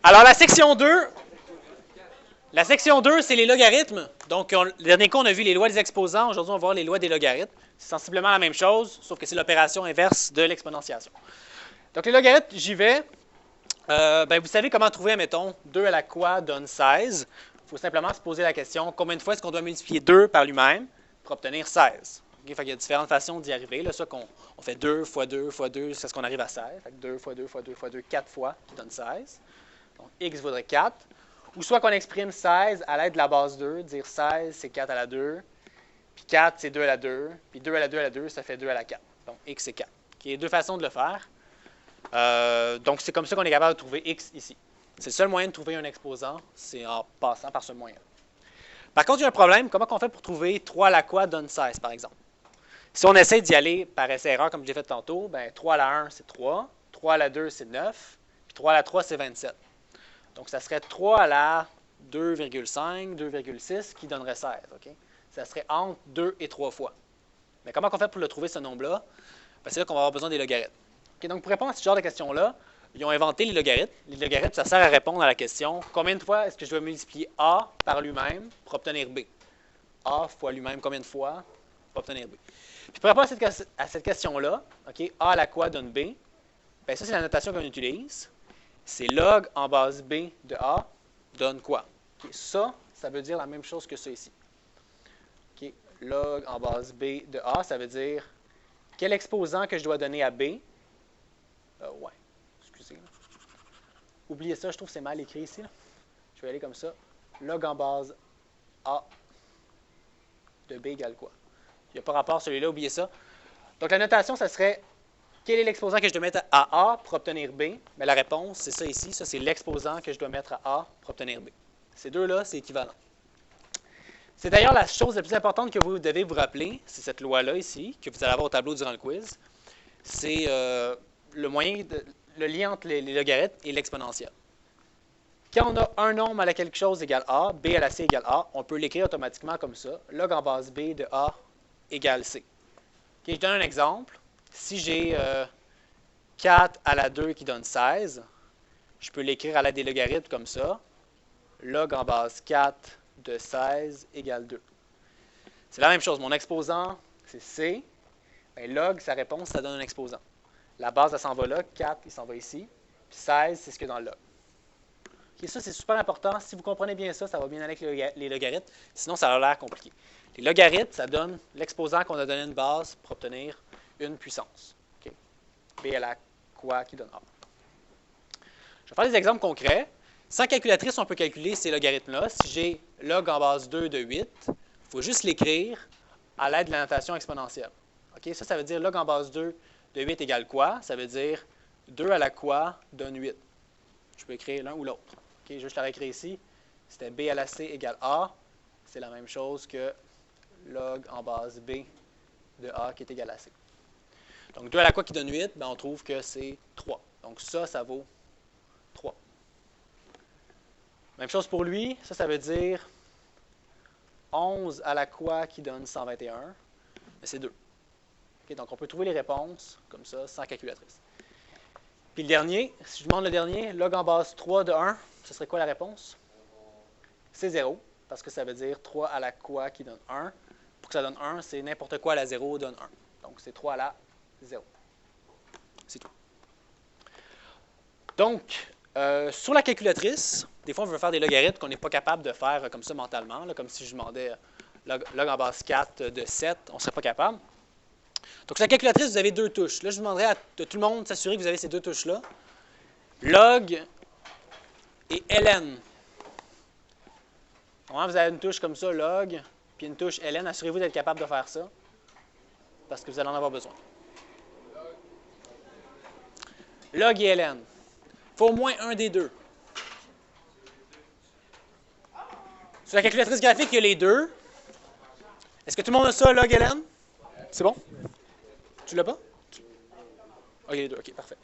Alors, la section 2, c'est les logarithmes. Donc, le dernier cours, on a vu les lois des exposants. Aujourd'hui, on va voir les lois des logarithmes. C'est sensiblement la même chose, sauf que c'est l'opération inverse de l'exponentiation. Donc, les logarithmes, j'y vais. Vous savez comment trouver, mettons, 2 à la quoi donne 16. Il faut simplement se poser la question, combien de fois est-ce qu'on doit multiplier 2 par lui-même pour obtenir 16? Okay, fait il y a différentes façons d'y arriver. Là, ça qu'on on fait 2 fois 2 fois 2 jusqu'à ce qu'on arrive à 16. Fait que 2 fois 2 fois 2 fois 2, 4 fois, qui donne 16. Donc, x vaudrait 4. Ou soit qu'on exprime 16 à l'aide de la base 2, dire 16, c'est 4 à la 2, puis 4, c'est 2 à la 2, puis 2 à la 2 à la 2, ça fait 2 à la 4. Donc, x, c'est 4. Il y a deux façons de le faire. Donc, c'est comme ça qu'on est capable de trouver x ici. C'est le seul moyen de trouver un exposant, c'est en passant par ce moyen. Par contre, il y a un problème. Comment on fait pour trouver 3 à la quoi donne 16, par exemple? Si on essaie d'y aller par essai-erreur, comme j'ai fait tantôt, 3 à la 1, c'est 3. 3 à la 2, c'est 9. Puis 3 à la 3, c'est 27. Donc, ça serait 3 à la 2,5, 2,6 qui donnerait 16. Okay? Ça serait entre 2 et 3 fois. Mais comment on fait pour le trouver, ce nombre-là? C'est là qu'on va avoir besoin des logarithmes. Okay, donc, pour répondre à ce genre de questions-là, ils ont inventé les logarithmes. Les logarithmes, ça sert à répondre à la question combien de fois est-ce que je dois multiplier A par lui-même pour obtenir B? A fois lui-même, combien de fois pour obtenir B? Puis pour répondre à cette question-là, okay, A à la quoi donne B? Ça, c'est la notation qu'on utilise. C'est log en base B de A donne quoi? Okay, ça veut dire la même chose que ça ici. Okay, log en base B de A, ça veut dire quel exposant que je dois donner à B? Ouais, excusez. Oubliez ça, je trouve que c'est mal écrit ici. Là. Je vais aller comme ça. Log en base A de B égale quoi? Il n'y a pas rapport celui-là, oubliez ça. Donc la notation, ça serait quel est l'exposant que je dois mettre à A pour obtenir B? Mais la réponse, c'est ça ici. Ça, c'est l'exposant que je dois mettre à A pour obtenir B. Ces deux-là, c'est équivalent. C'est d'ailleurs la chose la plus importante que vous devez vous rappeler, c'est cette loi-là ici, que vous allez avoir au tableau durant le quiz. C'est le lien entre les logarithmes et l'exponentielle. Quand on a un nombre à la quelque chose égale A, B à la C égale A, on peut l'écrire automatiquement comme ça. Log en base B de A égale C. Okay, je donne un exemple. Si j'ai 4 à la 2 qui donne 16, je peux l'écrire à l'aide des logarithmes comme ça. Log en base 4 de 16 égale 2. C'est la même chose. Mon exposant, c'est C. Log, sa réponse, ça donne un exposant. La base, elle s'en va là. 4, il s'en va ici. Puis 16, c'est ce qu'il y a dans le log. Okay, ça, c'est super important. Si vous comprenez bien ça, ça va bien aller avec les logarithmes. Sinon, ça a l'air compliqué. Les logarithmes, ça donne l'exposant qu'on a donné une base pour obtenir une puissance. Okay. B à la quoi qui donne A. Je vais faire des exemples concrets. Sans calculatrice, on peut calculer ces logarithmes-là. Si j'ai log en base 2 de 8, il faut juste l'écrire à l'aide de la notation exponentielle. Okay? Ça veut dire log en base 2 de 8 égale quoi? Ça veut dire 2 à la quoi donne 8. Je peux écrire l'un ou l'autre. Okay? Je l'aurais écrit ici. C'était B à la C égale A. C'est la même chose que log en base B de A qui est égal à C. Donc 2 à la quoi qui donne 8, on trouve que c'est 3. Donc ça vaut 3. Même chose pour lui. Ça veut dire 11 à la quoi qui donne 121. Mais c'est 2. Okay, donc on peut trouver les réponses comme ça, sans calculatrice. Puis le dernier, si je demande le dernier, log en base 3 de 1, ce serait quoi la réponse? C'est 0, parce que ça veut dire 3 à la quoi qui donne 1. Pour que ça donne 1, c'est n'importe quoi à la 0 donne 1. Donc c'est 3 à la 0. C'est tout. Donc, sur la calculatrice, des fois on veut faire des logarithmes qu'on n'est pas capable de faire comme ça mentalement, là, comme si je demandais log en base 4 de 7, on ne serait pas capable. Donc, sur la calculatrice, vous avez deux touches. Là, je demanderais à tout le monde de s'assurer que vous avez ces deux touches-là. Log et ln. Vous avez une touche comme ça, log, puis une touche ln. Assurez-vous d'être capable de faire ça, parce que vous allez en avoir besoin. Log et ln. Il faut au moins un des deux. Sur la calculatrice graphique, il y a les deux. Est-ce que tout le monde a ça, log et ln? C'est bon? Tu l'as pas? OK, les deux. OK, parfait.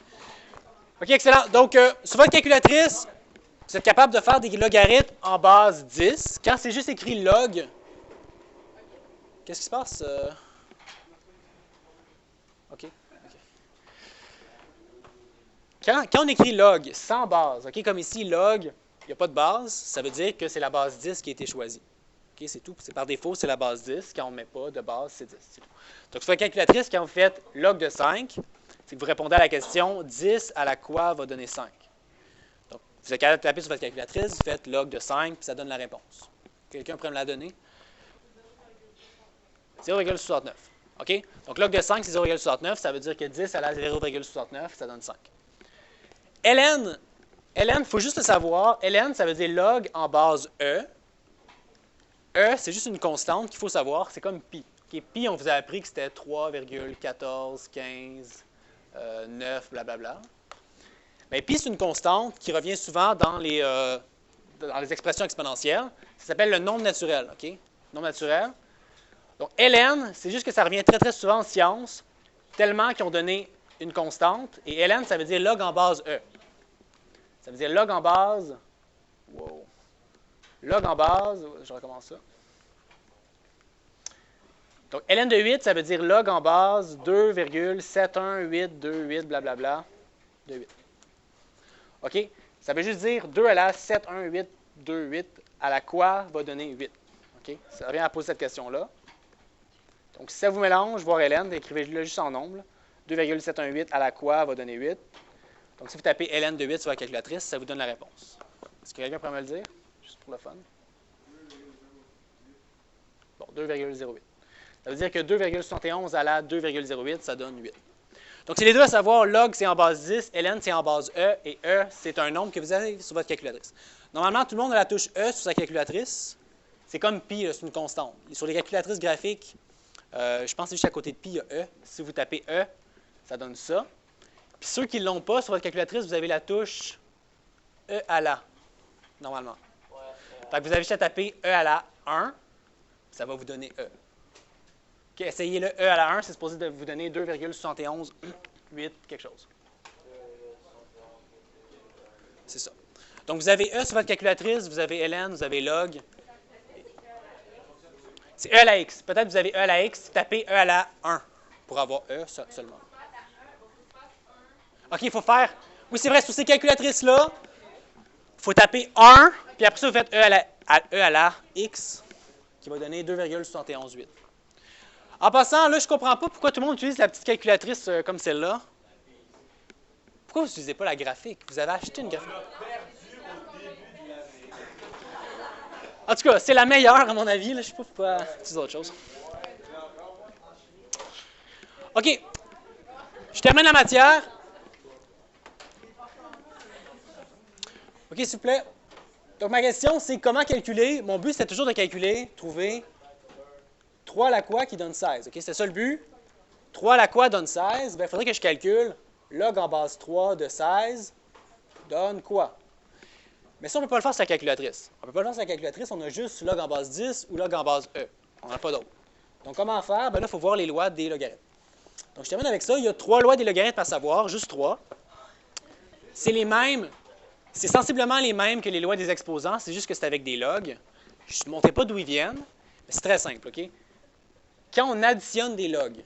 OK, excellent. Donc, sur votre calculatrice, vous êtes capable de faire des logarithmes en base 10. Quand c'est juste écrit log, qu'est-ce qui se passe? OK. Quand on écrit log sans base, okay, comme ici, log, il n'y a pas de base, ça veut dire que c'est la base 10 qui a été choisie. Okay, c'est tout. C'est par défaut, c'est la base 10. Quand on ne met pas de base, c'est 10. C'est tout. Donc, sur la calculatrice, quand vous faites log de 5, c'est que vous répondez à la question 10 à la quoi va donner 5. Donc, vous êtes capable de taper sur votre calculatrice, vous faites log de 5, puis ça donne la réponse. Quelqu'un pourrait me la donner? 0,69. OK? Donc, log de 5, c'est 0,69. Ça veut dire que 10 à la 0,69, ça donne 5. ln, il faut juste le savoir. ln, ça veut dire log en base E. E, c'est juste une constante qu'il faut savoir. C'est comme pi. Okay? Pi, on vous a appris que c'était 3,1415 9, blablabla. Mais pi, c'est une constante qui revient souvent dans les expressions exponentielles. Ça s'appelle le nombre naturel. Okay? Nombre naturel. Donc, ln, c'est juste que ça revient très, très souvent en sciences, tellement qu'ils ont donné une constante. Et ln, ça veut dire log en base E. Ça veut dire log en base. Wow. Log en base. Je recommence ça. Donc, ln de 8, ça veut dire log en base 2,71828, blablabla, de 8. OK? Ça veut juste dire 2 à la 71828 à la quoi va donner 8. OK? Ça revient à poser cette question-là. Donc, si ça vous mélange, voir ln, écrivez-le juste en nombre. 2,718 à la quoi va donner 8. Donc, si vous tapez ln de 8 sur la calculatrice, ça vous donne la réponse. Est-ce que quelqu'un pourrait me le dire? Juste pour le fun. Bon, 2,08. Ça veut dire que 2,71 à la 2,08, ça donne 8. Donc, c'est les deux à savoir. Log, c'est en base 10. Ln, c'est en base E. Et E, c'est un nombre que vous avez sur votre calculatrice. Normalement, tout le monde a la touche E sur sa calculatrice. C'est comme pi, c'est une constante. Et sur les calculatrices graphiques, je pense que c'est juste à côté de pi, il y a E. Si vous tapez E, ça donne ça. Puis ceux qui ne l'ont pas, sur votre calculatrice, vous avez la touche E à la, normalement. Fait que vous avez juste à taper E à la 1, ça va vous donner E. OK, essayez le E à la 1, c'est supposé de vous donner 2,718 quelque chose. C'est ça. Donc, vous avez E sur votre calculatrice, vous avez ln, vous avez log. C'est E à la x. Peut-être que vous avez E à la x, tapez E à la 1 pour avoir E seulement. OK, il faut faire... Oui, c'est vrai, sur ces calculatrices-là, il faut taper 1, puis après ça, vous faites E à la x, qui va donner 2,718. En passant, là, je ne comprends pas pourquoi tout le monde utilise la petite calculatrice comme celle-là. Pourquoi vous n'utilisez pas la graphique? Vous avez acheté une graphique. En tout cas, c'est la meilleure, à mon avis. Là. Je ne sais pas pourquoi utiliser autre chose. OK. Je termine la matière. OK, s'il vous plaît. Donc, ma question, c'est comment calculer. Mon but, c'était toujours de calculer, trouver 3 à la quoi qui donne 16. OK, c'était ça le but. 3 à la quoi donne 16. Bien, il faudrait que je calcule log en base 3 de 16 donne quoi? Mais ça, on ne peut pas le faire sur la calculatrice. On ne peut pas le faire sur la calculatrice, on a juste log en base 10 ou log en base E. On n'a pas d'autre. Donc, comment faire? Bien là, il faut voir les lois des logarithmes. Donc, je termine avec ça. Il y a 3 lois des logarithmes à savoir, juste 3. C'est les mêmes. C'est sensiblement les mêmes que les lois des exposants, c'est juste que c'est avec des logs. Je ne montrerai pas d'où ils viennent, mais c'est très simple, OK? Quand on additionne des logs,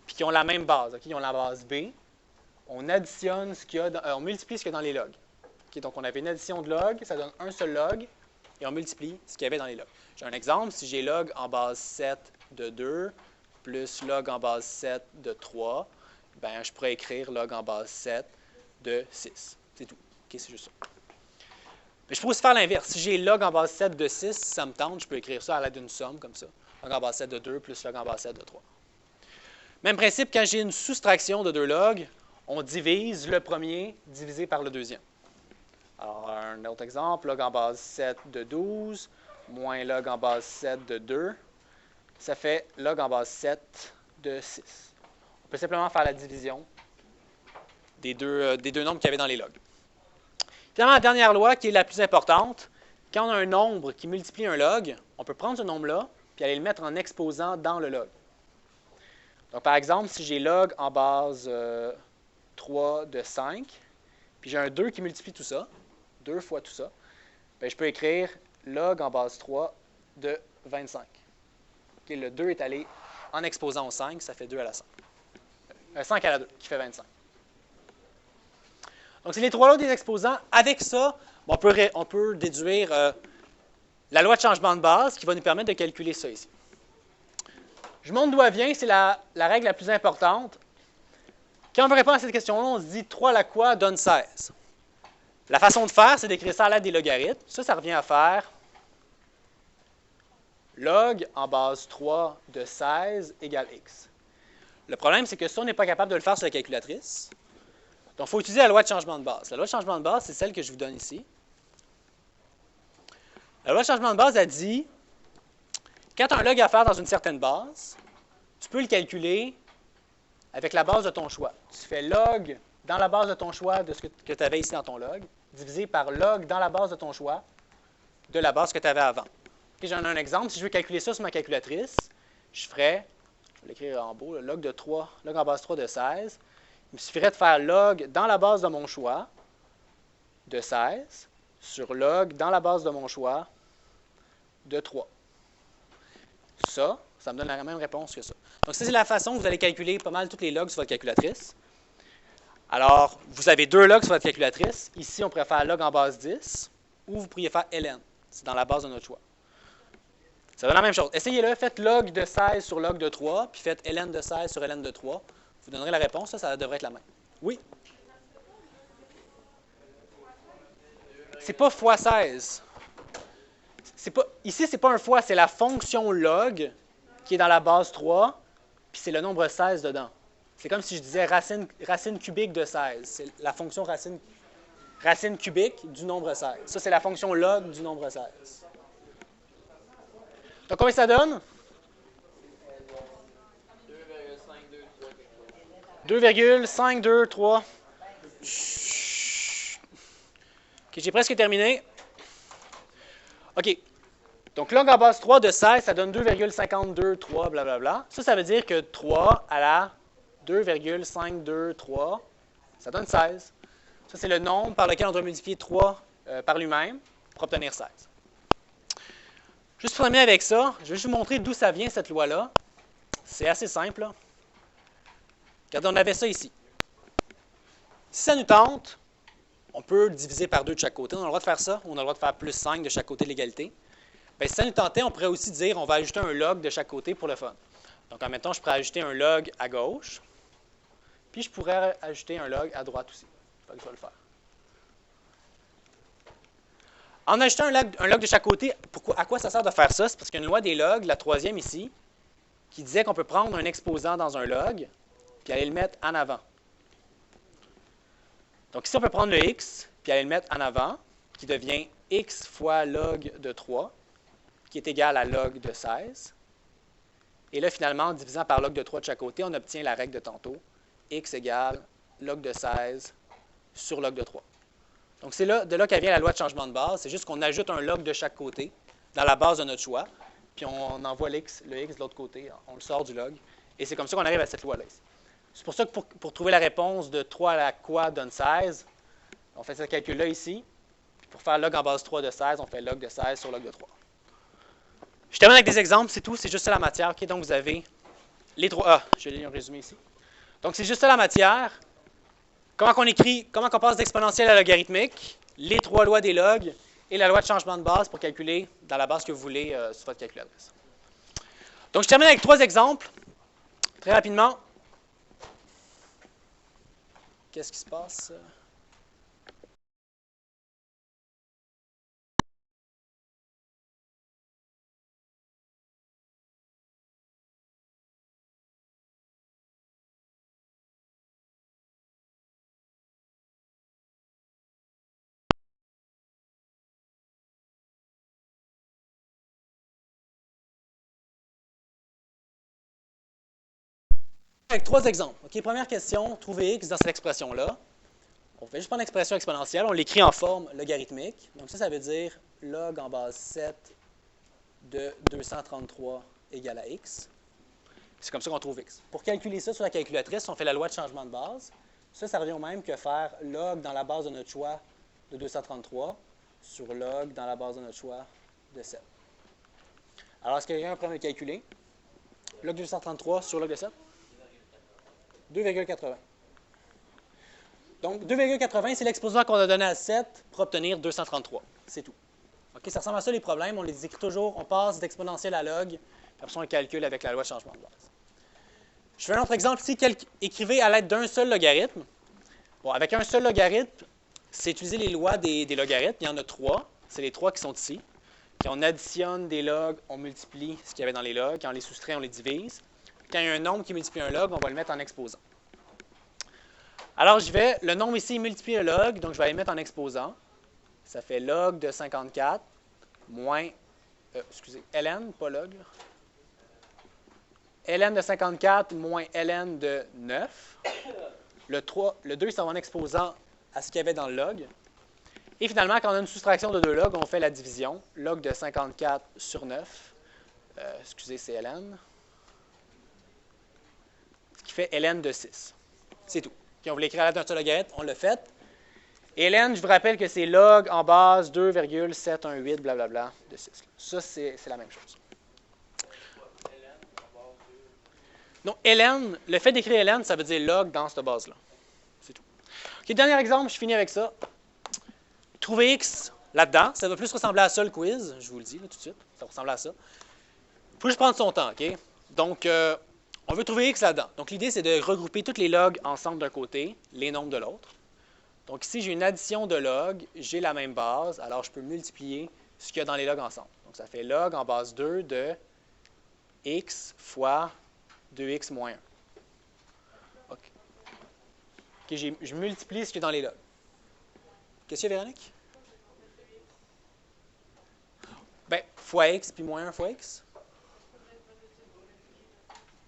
puis qui ont la même base, OK? Ils ont la base B, on additionne ce qu'il y a, on multiplie ce qu'il y a dans les logs. Okay? Donc, on avait une addition de logs, ça donne un seul log, et on multiplie ce qu'il y avait dans les logs. J'ai un exemple, si j'ai log en base 7 de 2, plus log en base 7 de 3, bien, je pourrais écrire log en base 7 de 6. C'est tout. OK, c'est juste ça. Mais je peux aussi faire l'inverse. Si j'ai log en base 7 de 6, si ça me tente, je peux écrire ça à l'aide d'une somme, comme ça. Log en base 7 de 2 plus log en base 7 de 3. Même principe, quand j'ai une soustraction de deux logs, on divise le premier divisé par le deuxième. Alors, un autre exemple, log en base 7 de 12 moins log en base 7 de 2, ça fait log en base 7 de 6. On peut simplement faire la division des deux nombres qu'il y avait dans les logs. Finalement, la dernière loi, qui est la plus importante, quand on a un nombre qui multiplie un log, on peut prendre ce nombre-là puis aller le mettre en exposant dans le log. Donc, par exemple, si j'ai log en base 3 de 5, puis j'ai un 2 qui multiplie tout ça, 2 fois tout ça, bien, je peux écrire log en base 3 de 25. Okay, le 2 est allé en exposant au 5, ça fait 2 à la 5. 5 à la 2, qui fait 25. Donc, c'est les trois lois des exposants. Avec ça, on peut déduire la loi de changement de base qui va nous permettre de calculer ça ici. Je montre d'où elle vient, c'est la règle la plus importante. Quand on veut répondre à cette question-là, on se dit 3 à la quoi donne 16. La façon de faire, c'est d'écrire ça à l'aide des logarithmes. Ça revient à faire log en base 3 de 16 égale x. Le problème, c'est que ça, on n'est pas capable de le faire sur la calculatrice. Donc, il faut utiliser la loi de changement de base. La loi de changement de base, c'est celle que je vous donne ici. La loi de changement de base, elle dit, quand tu as un log à faire dans une certaine base, tu peux le calculer avec la base de ton choix. Tu fais log dans la base de ton choix de ce que tu avais ici dans ton log, divisé par log dans la base de ton choix de la base que tu avais avant. Okay, j'en ai un exemple. Si je veux calculer ça sur ma calculatrice, je ferais, je vais l'écrire en beau, log en base 3 de 16. Il me suffirait de faire log dans la base de mon choix de 16 sur log dans la base de mon choix de 3. Ça me donne la même réponse que ça. Donc, ça, c'est la façon que vous allez calculer pas mal tous les logs sur votre calculatrice. Alors, vous avez 2 logs sur votre calculatrice. Ici, on pourrait faire log en base 10 ou vous pourriez faire ln. C'est dans la base de notre choix. Ça donne la même chose. Essayez-le, faites log de 16 sur log de 3, puis faites ln de 16 sur ln de 3. Vous donnerez la réponse, ça devrait être la même. Oui? C'est pas fois 16. Ici, ce n'est pas un fois, c'est la fonction log qui est dans la base 3, puis c'est le nombre 16 dedans. C'est comme si je disais racine cubique de 16. C'est la fonction racine cubique du nombre 16. Ça, c'est la fonction log du nombre 16. Donc, combien ça donne? 2,523. OK, j'ai presque terminé. OK. Donc, log en base 3 de 16, ça donne 2,523, blablabla. Ça veut dire que 3 à la 2,523, ça donne 16. Ça, c'est le nombre par lequel on doit multiplier 3 par lui-même pour obtenir 16. Juste pour terminer avec ça, je vais juste vous montrer d'où ça vient, cette loi-là. C'est assez simple. Là. Regardez, on avait ça ici. Si ça nous tente, on peut diviser par 2 de chaque côté. On a le droit de faire ça. On a le droit de faire plus 5 de chaque côté de l'égalité. Bien, si ça nous tentait, on pourrait aussi dire on va ajouter un log de chaque côté pour le fun. Donc, admettons, je pourrais ajouter un log à gauche, puis je pourrais ajouter un log à droite aussi. Donc, je vais le faire. En ajoutant un log de chaque côté, à quoi ça sert de faire ça? C'est parce qu'il y a une loi des logs, la troisième ici, qui disait qu'on peut prendre un exposant dans un log, puis aller le mettre en avant. Donc ici, on peut prendre le x, puis aller le mettre en avant, qui devient x fois log de 3, qui est égal à log de 16. Et là, finalement, en divisant par log de 3 de chaque côté, on obtient la règle de tantôt, x égale log de 16 sur log de 3. Donc, c'est de là qu'elle vient la loi de changement de base. C'est juste qu'on ajoute un log de chaque côté dans la base de notre choix, puis on envoie le x de l'autre côté, on le sort du log, et c'est comme ça qu'on arrive à cette loi-là. C'est pour ça que pour trouver la réponse de 3 à la quoi donne 16, on fait ce calcul-là ici, puis pour faire log en base 3 de 16, on fait log de 16 sur log de 3. Je termine avec des exemples, c'est tout, c'est juste ça la matière. Okay? Donc, vous avez les 3. Ah, je vais lire un résumé ici. Donc, c'est juste ça la matière. Comment on passe d'exponentielle à logarithmique, les 3 lois des logs et la loi de changement de base pour calculer dans la base que vous voulez sur votre calculatrice. Donc, je termine avec 3 exemples. Très rapidement. Qu'est-ce qui se passe? Avec 3 exemples. OK, première question, trouver x dans cette expression-là. On fait juste prendre l'expression exponentielle, on l'écrit en forme logarithmique. Donc ça veut dire log en base 7 de 233 égale à x. C'est comme ça qu'on trouve x. Pour calculer ça sur la calculatrice, on fait la loi de changement de base. Ça revient au même que faire log dans la base de notre choix de 233 sur log dans la base de notre choix de 7. Alors, est-ce que quelqu'un prend le calculer? Log 233 sur log de 7? 2,80. Donc, 2,80, c'est l'exposant qu'on a donné à 7 pour obtenir 233. C'est tout. OK, ça ressemble à ça les problèmes. On les écrit toujours, on passe d'exponentielle à log, puis après on le calcule avec la loi de changement de base. Je fais un autre exemple ici. Écrivez à l'aide d'un seul logarithme. Bon, avec un seul logarithme, c'est utiliser les lois des logarithmes. Il y en a 3. C'est les 3 qui sont ici. Quand on additionne des logs, on multiplie ce qu'il y avait dans les logs. Quand on les soustrait, on les divise. Quand il y a un nombre qui multiplie un log, on va le mettre en exposant. Alors, le nombre ici multiplie le log, donc je vais aller mettre en exposant. Ça fait log de 54 moins, ln, pas log. Ln de 54 moins ln de 9. Le 2, ça va en exposant à ce qu'il y avait dans le log. Et finalement, quand on a une soustraction de deux logs, on fait la division. Log de 54 sur 9. C'est ln. Ce qui fait ln de 6. C'est tout. Puis on voulait écrire à l'aide d'un seul logarithme, on l'a fait. Et ln, je vous rappelle que c'est log en base 2,718 blablabla de 6. Ça, c'est la même chose. Donc, ln, le fait d'écrire ln, ça veut dire log dans cette base-là. C'est tout. OK, dernier exemple, je finis avec ça. Trouver x là-dedans, ça va plus ressembler à ça le quiz, je vous le dis là, tout de suite. Ça va ressembler à ça. Il faut juste prendre son temps, OK? Donc, on veut trouver x là-dedans. Donc, l'idée, c'est de regrouper tous les logs ensemble d'un côté, les nombres de l'autre. Donc, ici, j'ai une addition de logs, j'ai la même base, alors je peux multiplier ce qu'il y a dans les logs ensemble. Donc, ça fait log en base 2 de x fois 2x moins 1. OK. Je multiplie ce qu'il y a dans les logs. Qu'est-ce qu'il y a, Véronique? Bien, fois x puis moins 1 fois x.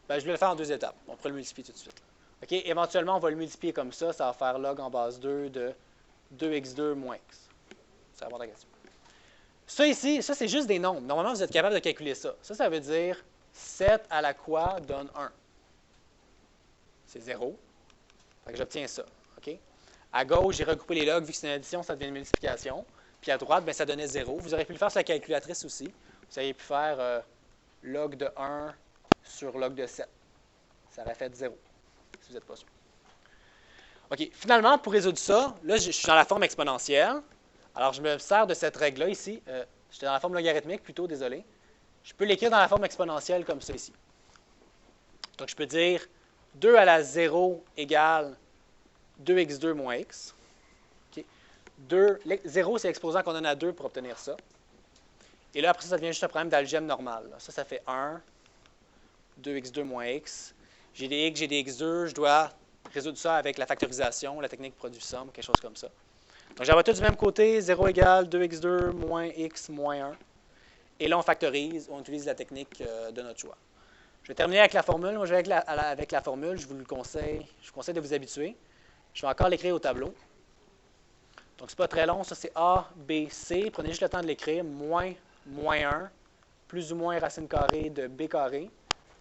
Bien, je vais le faire en 2 étapes. On pourrait le multiplier tout de suite. OK? Éventuellement, on va le multiplier comme ça. Ça va faire log en base 2 de 2x2 moins x. Ça va répondre à la question. Ça ici, ça c'est juste des nombres. Normalement, vous êtes capable de calculer ça. Ça veut dire 7 à la quoi donne 1. C'est 0. Fait que j'obtiens ça. OK? À gauche, j'ai regroupé les logs. Vu que c'est une addition, ça devient une multiplication. Puis à droite, bien, ça donnait 0. Vous auriez pu le faire sur la calculatrice aussi. Vous auriez pu faire log de 1 sur log de 7. Ça aurait fait 0, si vous n'êtes pas sûr. OK. Finalement, pour résoudre ça, là, je suis dans la forme exponentielle. Alors, je me sers de cette règle-là ici. J'étais dans la forme logarithmique, plutôt, désolé. Je peux l'écrire dans la forme exponentielle comme ça ici. Donc, je peux dire 2 à la 0 égale 2x2 moins x. Okay. 0, c'est l'exposant qu'on donne à 2 pour obtenir ça. Et là, après ça devient juste un problème d'algèbre normale. Ça fait 1, 2x2 moins x. J'ai des x, j'ai des x2. Je dois résoudre ça avec la factorisation, la technique produit-somme, quelque chose comme ça. Donc, j'envoie tout du même côté. 0 égale 2x2 moins x moins 1. Et là, on factorise, on utilise la technique de notre choix. Je vais terminer avec la formule. Moi, je vais avec la formule. Je vous conseille de vous habituer. Je vais encore l'écrire au tableau. Donc, ce n'est pas très long. Ça, c'est A, B, C. Prenez juste le temps de l'écrire. Moins 1, plus ou moins racine carrée de B carré,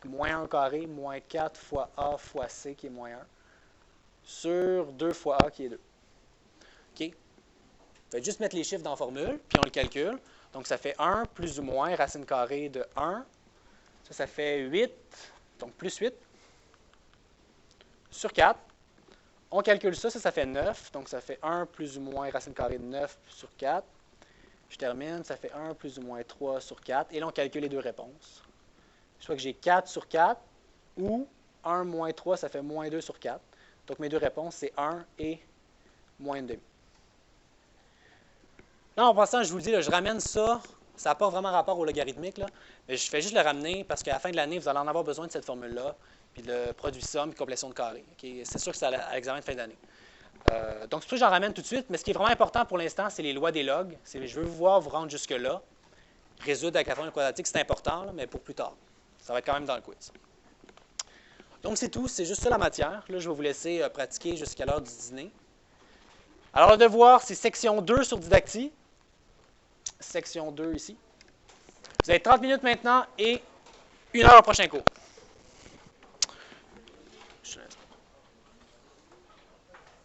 moins 1 carré, moins 4 fois A fois C, qui est moins 1, sur 2 fois A, qui est 2. OK? Faites juste mettre les chiffres dans la formule, puis on le calcule. Donc, ça fait 1 plus ou moins racine carrée de 1. Ça fait 8, donc plus 8, sur 4. On calcule ça, ça fait 9. Donc, ça fait 1 plus ou moins racine carrée de 9 sur 4. Je termine, ça fait 1 plus ou moins 3 sur 4. Et là, on calcule les deux réponses. Soit que j'ai 4 sur 4 ou 1 moins 3, ça fait moins 2 sur 4. Donc, mes deux réponses, c'est 1 et moins 1,5. Là, en passant, je vous le dis, là, je ramène ça. Ça n'a pas vraiment rapport au logarithmique, là, mais je fais juste le ramener parce qu'à la fin de l'année, vous allez en avoir besoin de cette formule-là, puis le produit somme, puis complétion de carré. Okay? C'est sûr que c'est à l'examen de fin d'année. Donc, c'est pour ça que j'en ramène tout de suite, mais ce qui est vraiment important pour l'instant, c'est les lois des logs. Je veux vous voir vous rendre jusque-là. Résoudre avec la formule quadratique, c'est important, là, mais pour plus tard. Ça va être quand même dans le quiz. Donc, c'est tout. C'est juste ça la matière. Là, je vais vous laisser pratiquer jusqu'à l'heure du dîner. Alors, le devoir, c'est section 2 sur didactie. Section 2 ici. Vous avez 30 minutes maintenant et 1 heure au prochain cours.